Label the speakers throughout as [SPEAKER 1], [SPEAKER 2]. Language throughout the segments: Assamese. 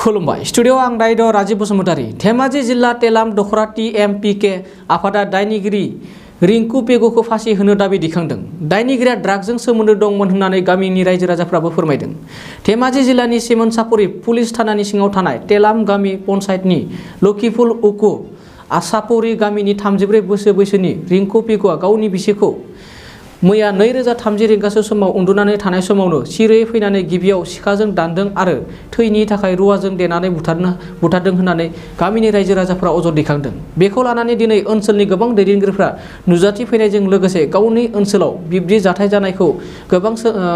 [SPEAKER 1] खुलुमबाय स्टुडिअ आं दायद राजीव बसुमतारी धेमाजि जिल्ला तेलाम दख'र TMPK आफादा दायनिगिरि रिंकु पेगुखौ फासि होनो दाबि दिखांदों। दायनिगिरिया ड्रागजों सोमोन्दो दंमोन होननानै गामिनि रायजो राजाफ्राबो फोरमायदों। धेमाजि जिल्लानि सिमोनसापुरि पुलिस थानानि सिङाव थानाय तेलाम गामि पन्चायतनि लखिफुल उकु आसापुरि गामिनि 34 बोसोर बैसोनि रिंकु पेगुआ गावनि बिसिखौ मैया 2030 रिंगासो समाव उन्दुनानै थानाय समावनो सिरियै फैनानै गिबियाव सिखाजों दानदों आरो थैनि थाखाय रुवाजों देनानै बुथारदों होननानै गामिनि रायजो राजाफोरा अजद दैखांदों। बेखौ लानानै दिनै ओनसोलनि गोबां दैदेनगिरिफ्रा नुजाथि फैनायजों लोगोसे गावनि ओनसोलाव बिब्दि जाथाय जानायखौ गोबां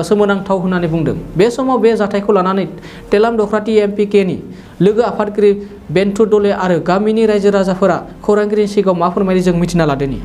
[SPEAKER 1] सोमोनांथाव होननानै बुंदों। बे समाव बे जाथायखौ लानानै तेलाम दख'र TMPK नि लोगो आफादगिरि बेन्थु दले आरो गामिनि रायजो राजाफोरा खौरांगिरिनि सिगाङाव मा फोरमायदों जों मिथिना लादोनि।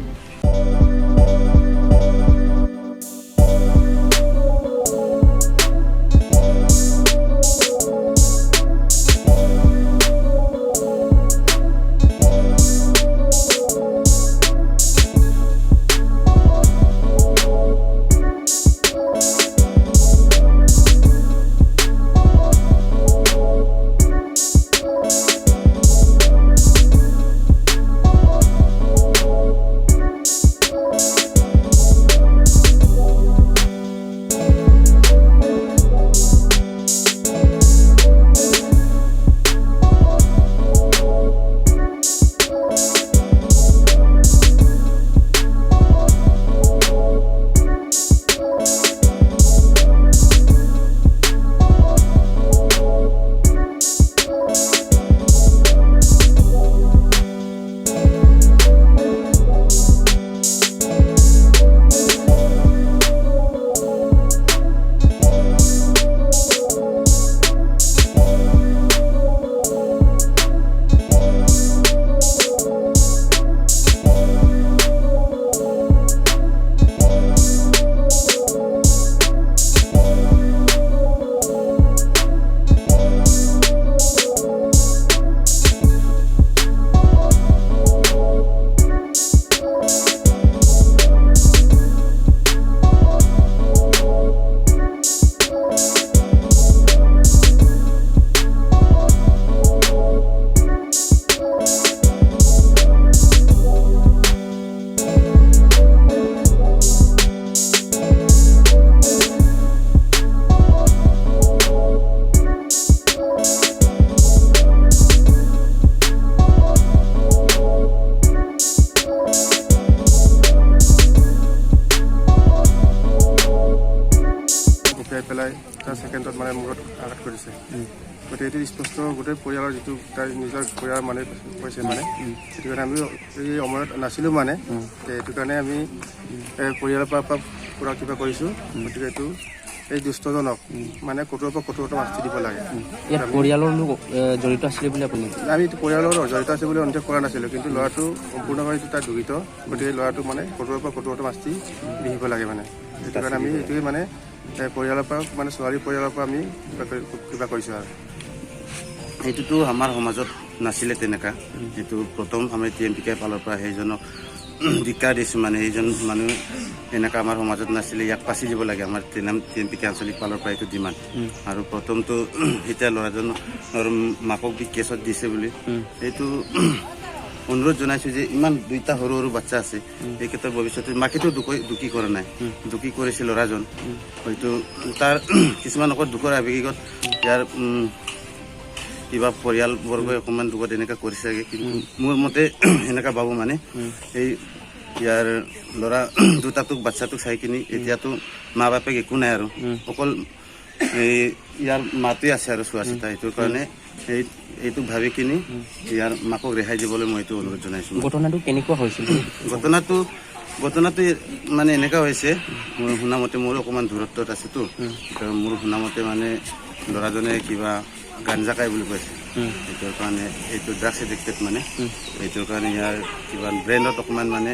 [SPEAKER 2] सेकेंडत माने मूरत आघात करिছে गते एटी स्पष्ट गते परियाলৰ जितु তাৰ নিজৰ পৰিয়াল মানে কৈছে মানে এটো কাৰণে আমি এই অমৰত নাছিলো মানে এটো কাৰণে আমি পৰিয়ালৰ পৰা পুৰা কিবা কৰিছো গতিকে এটো এই দুষ্টজনক মানে কঠোৰৰ পৰা কঠোৰ শাস্তি দিব লাগে।
[SPEAKER 1] ইয়াত পৰিয়ালৰ লোক জড়িত আছিল বুলি আপুনি
[SPEAKER 2] আমি পৰিয়ালৰ জড়িত আছে বুলি অনুমান কৰা নাছিলো কিন্তু ল'ৰাটো সম্পূৰ্ণভাৱে তাৰ জড়িত গতিকে ল'ৰাটো মানে কঠোৰৰ পৰা কঠোৰ শাস্তি দিব লাগে মানে এটো কাৰণে আমি এটোই মানে পৰিয়ালৰ পৰা মানে ছোৱালী পৰিয়ালৰ পৰা আমি কিবা কৰিছো আৰু
[SPEAKER 3] এইটোতো আমাৰ সমাজত নাছিলে তেনেকা এইটো প্ৰথম আমি TMPK পালৰ পৰা সেইজনক দীক্ষা দিছো মানে এইজন মানুহ এনেকা আমাৰ সমাজত নাছিলে ইয়াক পাচি দিব লাগে আমাৰ TMPK আঞ্চলিক পালৰ পৰা এইটো ডিমাণ্ড আৰু প্ৰথমটো এতিয়া ল'ৰাজনৰ মাকক কেছত দিছে বুলি এইটো অনুৰোধ জনাইছো যে ইমান দুইটা সৰু সৰু বাচ্চা আছে এই ক্ষেত্ৰত ভৱিষ্যতে মাকেতো দুখী কৰা নাই দুখী কৰিছে ল'ৰাজন হয়তো তাৰ কিছুমান অকল দুখৰ আৱেগিকত ইয়াৰ কিবা পৰিয়ালবৰ্গই অকণমান দুখত এনেকুৱা কৰিছে কিন্তু মোৰ মতে এনেকুৱা ভাবো মানে এই ইয়াৰ ল'ৰা দুটাটোক বাচ্চাটোক চাই কিনি এতিয়াতো মা বাপেক একো নাই আৰু অকল এই ইয়াৰ মাতে আছে আৰু চোৱা চিতা এইটোৰ কাৰণে এইটো ভাবি কিনি ইয়াৰ মাকক ৰেহাই দিবলৈ মই এইটো অনুৰোধ জনাইছো।
[SPEAKER 1] ঘটনাটো কেনেকুৱা হৈছিল?
[SPEAKER 3] ঘটনাটো মানে এনেকুৱা হৈছে মোৰ শুনামতে মোৰ অকণমান দূৰত্বত আছেতো মোৰ শুনামতে মানে ল'ৰাজনে কিবা গাঞ্জা খাই বুলি কৈছে এইটোৰ কাৰণে এইটো ড্ৰাগছ এডিক্টেড মানে এইটোৰ কাৰণে ইয়াৰ কিবা ব্ৰেইনত অকণমান মানে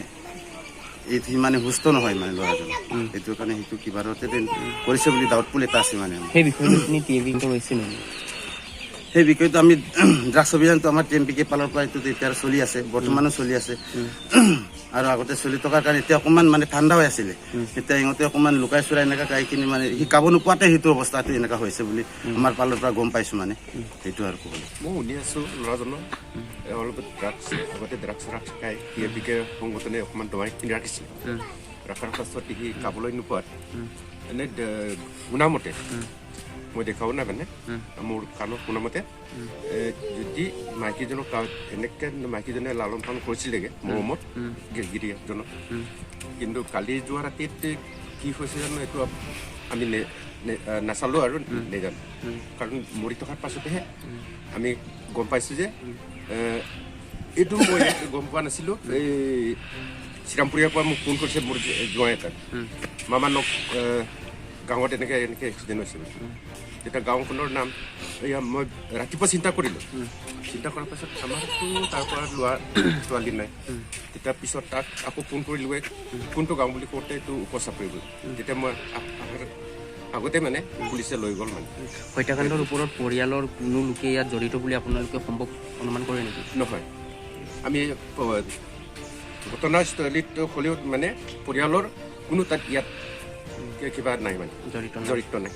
[SPEAKER 3] সি মানে সুস্থ নহয় মানে ল'ৰাজন এইটোৰ কাৰণে সেইটো কিবাৰতে কৰিছে বুলি ডাউটফুল এটা আছে মানে
[SPEAKER 1] সেই বিষয়টো
[SPEAKER 3] সেই বিষয়টো আমি ড্ৰাগছ অভিযানটো আমাৰ TMPK পালৰ পৰা এইটো এতিয়া চলি আছে বৰ্তমানো চলি আছে আৰু আগতে চলি থকাৰ কাৰণে এতিয়া অকণমান মানে ঠাণ্ডা হৈ আছিলে এতিয়া সিহঁতে অকণমান লুকাই চুৰাই এনেকুৱা গাইখিনি মানে শিকাব নোপোৱাতে সেইটো অৱস্থাটো এনেকুৱা হৈছে বুলি আমাৰ ফালৰ পৰা গম পাইছোঁ মানে সেইটো আৰু ক'বলৈ
[SPEAKER 4] মই শুনি আছোঁ ল'ৰাজনৰ অলপ আগতে ড্ৰাগছ খাই TMPK সংগঠনে অকণমান দমাই কিনি ৰাখিছিল ৰখাৰ পাছত সি খাবলৈ নোপোৱাত এনে শুনামতে মই দেখাব নাই মানে মোৰ কাণত শুনামতে যদি মাইকীজনক এনেকৈ মাইকীজনে লালন পালন কৰিছিলেগৈ মৰমত গিৰিয়েকজনক কিন্তু কালি যোৱা ৰাতিত কি হৈছে জানো এইটো আমি নাচালোঁ আৰু নেজানো কাৰণ মৰি থকাৰ পাছতেহে আমি গম পাইছোঁ যে এইটো মই গম পোৱা নাছিলোঁ এই শ্ৰীৰামপুৰীয়াৰ পৰা মোক ফোন কৰিছে মোৰ জোঁৱাই এটাক মামানক গাঁৱত এনেকৈ এক্সিডেণ্ট হৈছে তেতিয়া গাঁওখনৰ নাম এয়া মই ৰাতিপুৱা চিন্তা কৰিলোঁ চিন্তা কৰাৰ পাছত আমাৰতো তাৰ পৰা লোৱা ছোৱালী নাই তেতিয়া পিছত তাক আকৌ ফোন কৰিলোঁ কোনটো গাঁও বুলি কওঁতে এইটো উপচাপৰি গ'ল তেতিয়া মই আগতে মানে পুলিচে লৈ গ'ল মানে
[SPEAKER 5] হত্যাকাণ্ডৰ ওপৰত পৰিয়ালৰ কোনো লোকে ইয়াত জড়িত বুলি আপোনালোকে সম্ভৱ অনুমান কৰে নেকি
[SPEAKER 4] নহয় আমি ঘটনাস্থলীত হ'লেও মানে পৰিয়ালৰ কোনো তাত ইয়াত কিবা নাই মানে জড়িত নাই